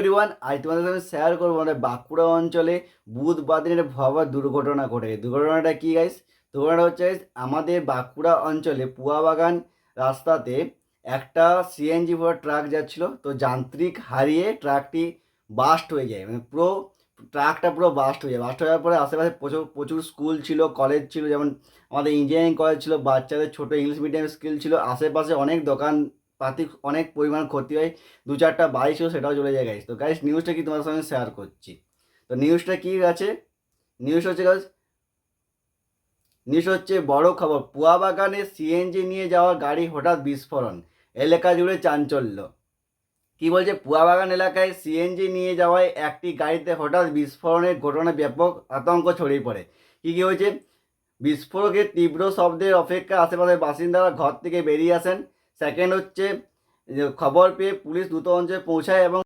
Everyone, আজ তোমাদের সাথে শেয়ার করবো আমাদের বাঁকুড়া অঞ্চলে বুধবার দিন একটা ভয়াবহ দুর্ঘটনা ঘটে। দুর্ঘটনাটা কি গাইস? দুর্ঘটনাটা হচ্ছে guys, আমাদের বাঁকুড়া অঞ্চলে পুয়াবাগান রাস্তাতে একটা সিএনজি ভরা ট্রাক যাচ্ছিল, তো যান্ত্রিক হারিয়ে ট্রাকটি বাস্ট হয়ে যায়, মানে পুরো ট্রাকটা পুরো বাস্ট হয়ে যায়। বাস্ট হয়ে যাওয়ার পরে আশেপাশে প্রচুর প্রচুর স্কুল ছিল, কলেজ ছিল, যেমন আমাদের ইঞ্জিনিয়ারিং কলেজ ছিল, বাচ্চাদের ছোট ইংলিশ মিডিয়াম স্কুল ছিল, আশেপাশে অনেক দোকান পাতি অনেক পরিমাণ ক্ষতি হয়। দু চারটা বাড়ি ছিল, সেটাও চলে যায় গাইস। তো গাইস নিউজটা কি তোমার সঙ্গে শেয়ার করছি। তো নিউজটা কি আছে? নিউজ হচ্ছে গাইস, নিউজ হচ্ছে বড় খবর, পুয়াবাগানে সিএনজি নিয়ে যাওয়া গাড়ি হঠাৎ বিস্ফোরণ, এলাকা জুড়ে চাঞ্চল্য। কি বলছে, পুয়াবাগান এলাকায় সিএনজি নিয়ে যাওয়ায় একটি গাড়িতে হঠাৎ বিস্ফোরণের ঘটনায় ব্যাপক আতঙ্ক ছড়িয়ে পড়ে। কি কি হয়েছে? বিস্ফোরকের তীব্র শব্দের অপেক্ষা আশেপাশের বাসিন্দারা ঘর থেকে বেরিয়ে আসেন। সেকেন্ড হচ্ছে, খবর পেয়ে পুলিশ দ্রুত অঞ্চলে পৌঁছায় এবং